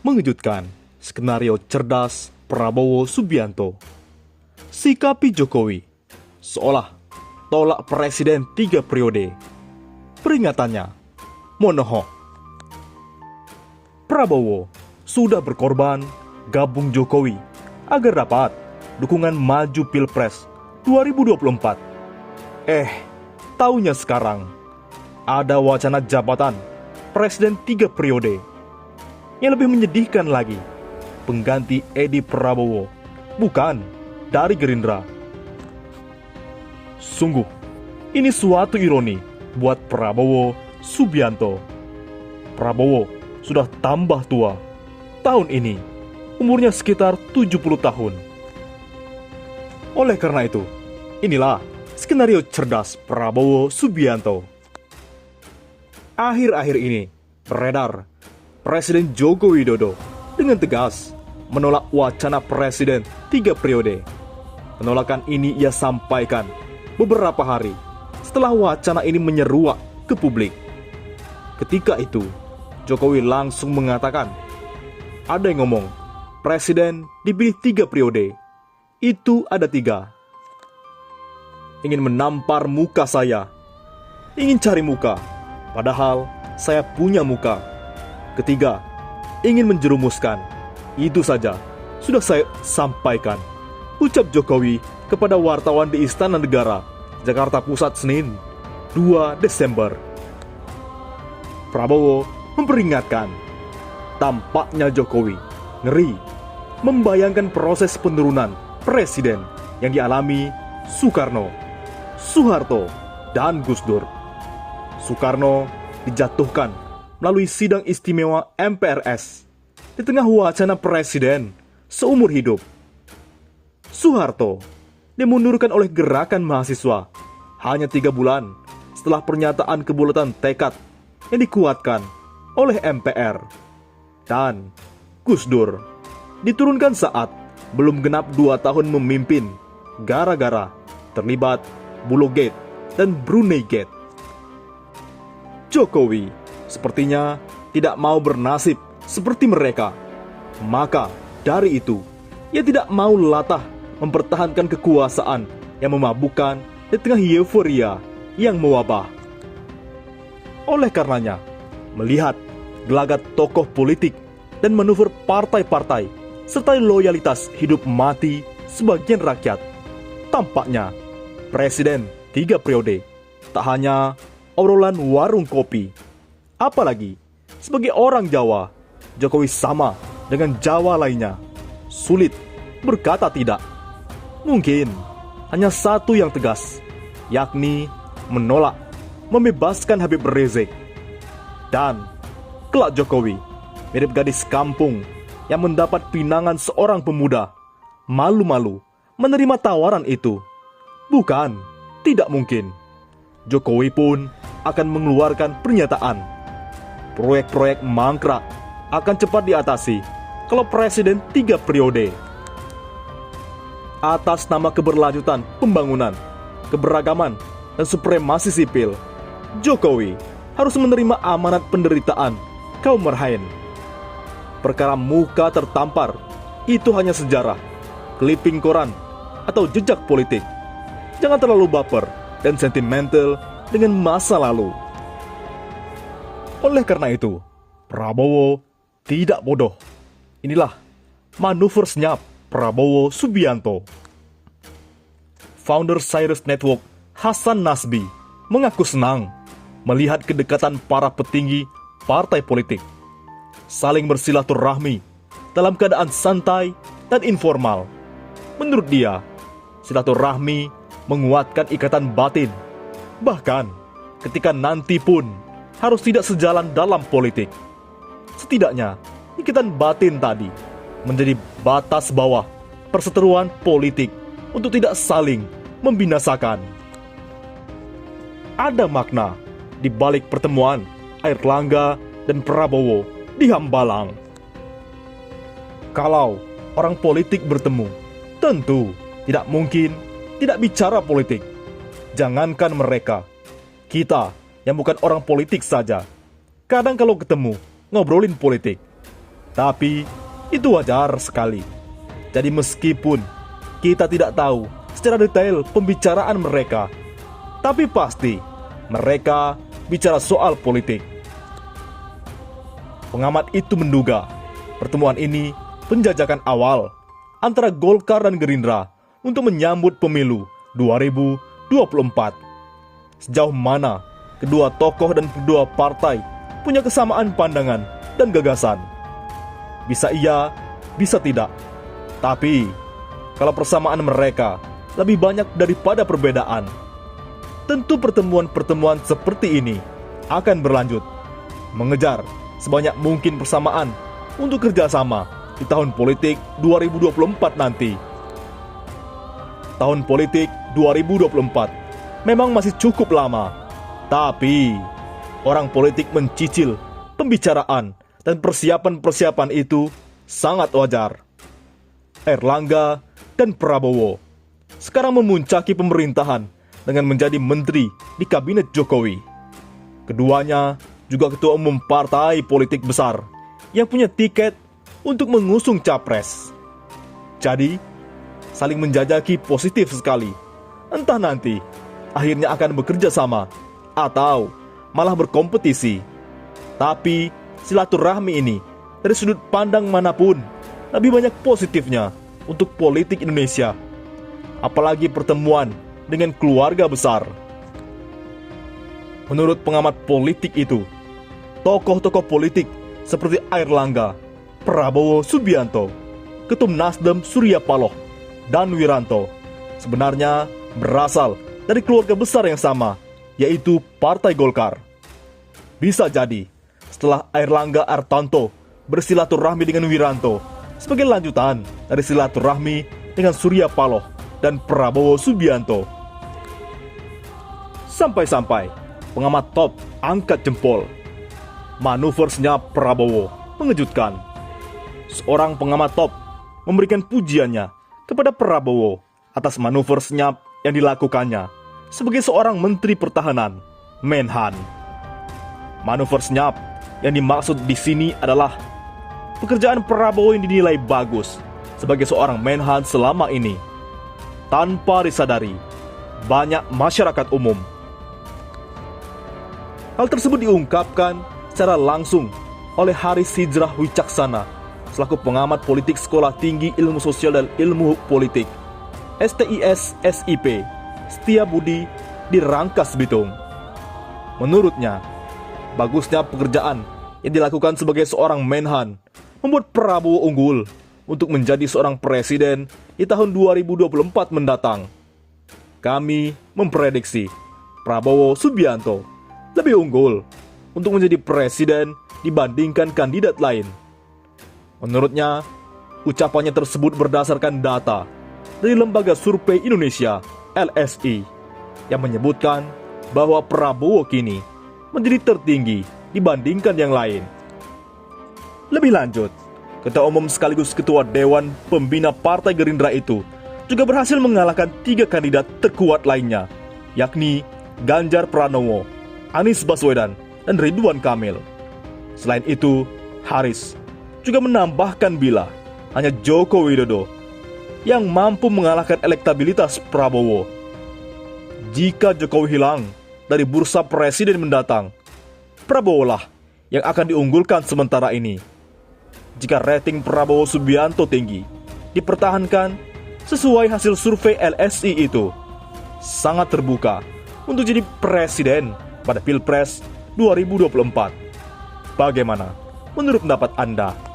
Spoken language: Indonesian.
Mengejutkan, skenario cerdas Prabowo Subianto. Sikapi Jokowi, seolah tolak presiden 3 periode. Peringatannya, monohok. Prabowo sudah berkorban gabung Jokowi agar dapat dukungan maju Pilpres 2024. Taunya sekarang ada wacana jabatan presiden 3 periode. Yang lebih menyedihkan lagi, pengganti Edi Prabowo bukan dari Gerindra. Sungguh, ini suatu ironi buat Prabowo Subianto. Prabowo sudah tambah tua. Tahun ini, umurnya sekitar 70 tahun. Oleh karena itu, inilah skenario cerdas Prabowo Subianto. Akhir-akhir ini, beredar Presiden Joko Widodo dengan tegas menolak wacana presiden 3 periode. Penolakan ini ia sampaikan beberapa hari setelah wacana ini menyeruak ke publik. Ketika itu, Jokowi langsung mengatakan, ada yang ngomong, presiden dipilih 3 periode. Itu ada 3. Ingin menampar muka saya. Ingin cari muka. Padahal saya punya muka. Ketiga, ingin menjerumuskan. Itu saja, sudah saya sampaikan. Ucap Jokowi kepada wartawan di Istana Negara, Jakarta Pusat, Senin, 2 Desember. Prabowo memperingatkan, tampaknya Jokowi ngeri membayangkan proses penurunan presiden yang dialami Soekarno, Soeharto, dan Gus Dur. Soekarno dijatuhkan melalui sidang istimewa MPRS di tengah wacana presiden seumur hidup. Soeharto dimundurkan oleh gerakan mahasiswa hanya 3 bulan setelah pernyataan kebulatan tekad yang dikuatkan oleh MPR. Dan Gus Dur diturunkan saat belum genap 2 tahun memimpin gara-gara terlibat Bulog Gate dan Brunei Gate. Jokowi sepertinya tidak mau bernasib seperti mereka. Maka dari itu, ia tidak mau latah mempertahankan kekuasaan yang memabukkan di tengah euforia yang mewabah. Oleh karenanya, melihat gelagat tokoh politik dan manuver partai-partai serta loyalitas hidup mati sebagian rakyat, tampaknya presiden 3 periode tak hanya obrolan warung kopi. Apalagi, sebagai orang Jawa, Jokowi sama dengan Jawa lainnya, sulit berkata tidak. Mungkin hanya satu yang tegas, yakni menolak membebaskan Habib Rizik. Dan kelak Jokowi mirip gadis kampung yang mendapat pinangan seorang pemuda, malu-malu menerima tawaran itu. Bukan, tidak mungkin. Jokowi pun akan mengeluarkan pernyataan. Proyek-proyek mangkrak akan cepat diatasi kalau presiden 3 periode. Atas nama keberlanjutan pembangunan, keberagaman, dan supremasi sipil, Jokowi harus menerima amanat penderitaan kaum Merhain. Perkara muka tertampar itu hanya sejarah, clipping koran, atau jejak politik. Jangan terlalu baper dan sentimental dengan masa lalu. Oleh karena itu, Prabowo tidak bodoh. Inilah manuver senyap Prabowo Subianto. Founder Cyrus Network Hasan Nasbi mengaku senang melihat kedekatan para petinggi partai politik saling bersilaturahmi dalam keadaan santai dan informal. Menurut dia, silaturahmi menguatkan ikatan batin. Bahkan ketika nanti pun harus tidak sejalan dalam politik. Setidaknya, ikatan batin tadi menjadi batas bawah perseteruan politik untuk tidak saling membinasakan. Ada makna di balik pertemuan Airlangga dan Prabowo di Hambalang. Kalau orang politik bertemu, tentu tidak mungkin tidak bicara politik. Jangankan mereka, kita yang bukan orang politik saja, kadang kalau ketemu, ngobrolin politik. Tapi itu wajar sekali. Jadi meskipun kita tidak tahu secara detail pembicaraan mereka, tapi pasti mereka bicara soal politik. Pengamat itu menduga pertemuan ini penjajakan awal antara Golkar dan Gerindra untuk menyambut pemilu 2024. Sejauh mana kedua tokoh dan kedua partai punya kesamaan pandangan dan gagasan? Bisa iya, bisa tidak. Tapi kalau persamaan mereka lebih banyak daripada perbedaan, tentu pertemuan-pertemuan seperti ini akan berlanjut, mengejar sebanyak mungkin persamaan untuk kerjasama di tahun politik 2024 nanti. Tahun politik 2024 memang masih cukup lama, tapi orang politik mencicil pembicaraan dan persiapan-persiapan itu sangat wajar. Airlangga dan Prabowo sekarang memuncaki pemerintahan dengan menjadi menteri di kabinet Jokowi. Keduanya juga ketua umum partai politik besar yang punya tiket untuk mengusung capres. Jadi, saling menjajaki positif sekali. Entah nanti akhirnya akan bekerja sama atau malah berkompetisi. Tapi silaturahmi ini dari sudut pandang manapun lebih banyak positifnya untuk politik Indonesia. Apalagi pertemuan dengan keluarga besar. Menurut pengamat politik itu, tokoh-tokoh politik seperti Airlangga, Prabowo Subianto, Ketum Nasdem Surya Paloh, dan Wiranto sebenarnya berasal dari keluarga besar yang sama, yaitu Partai Golkar. Bisa jadi setelah Airlangga Artanto bersilaturahmi dengan Wiranto sebagai lanjutan dari silaturahmi dengan Surya Paloh dan Prabowo Subianto. Sampai-sampai pengamat top angkat jempol. Manuver senyap Prabowo mengejutkan. Seorang pengamat top memberikan pujiannya kepada Prabowo atas manuver senyap yang dilakukannya sebagai seorang Menteri Pertahanan, Menhan. Manuver senyap yang dimaksud di sini adalah pekerjaan Prabowo yang dinilai bagus sebagai seorang Menhan selama ini, tanpa disadari banyak masyarakat umum. Hal tersebut diungkapkan secara langsung oleh Haris Hijrah Wicaksana selaku pengamat politik Sekolah Tinggi Ilmu Sosial dan Ilmu Politik STIS SIP Setiabudi di Rangkas Bitung. Menurutnya, bagusnya pekerjaan yang dilakukan sebagai seorang Menhan membuat Prabowo unggul untuk menjadi seorang presiden di tahun 2024 mendatang. Kami memprediksi Prabowo Subianto lebih unggul untuk menjadi presiden dibandingkan kandidat lain. Menurutnya, ucapannya tersebut berdasarkan data dari Lembaga Survei Indonesia LSI yang menyebutkan bahwa Prabowo kini menjadi tertinggi dibandingkan yang lain. Lebih lanjut, Ketua Umum sekaligus Ketua Dewan Pembina Partai Gerindra itu juga berhasil mengalahkan 3 kandidat terkuat lainnya, yakni Ganjar Pranowo, Anies Baswedan, dan Ridwan Kamil. Selain itu, Haris juga menambahkan bila hanya Joko Widodo yang mampu mengalahkan elektabilitas Prabowo. Jika Jokowi hilang dari bursa presiden mendatang, Prabowo lah yang akan diunggulkan sementara ini. Jika rating Prabowo Subianto tinggi dipertahankan sesuai hasil survei LSI itu, sangat terbuka untuk jadi presiden pada Pilpres 2024. Bagaimana menurut pendapat Anda?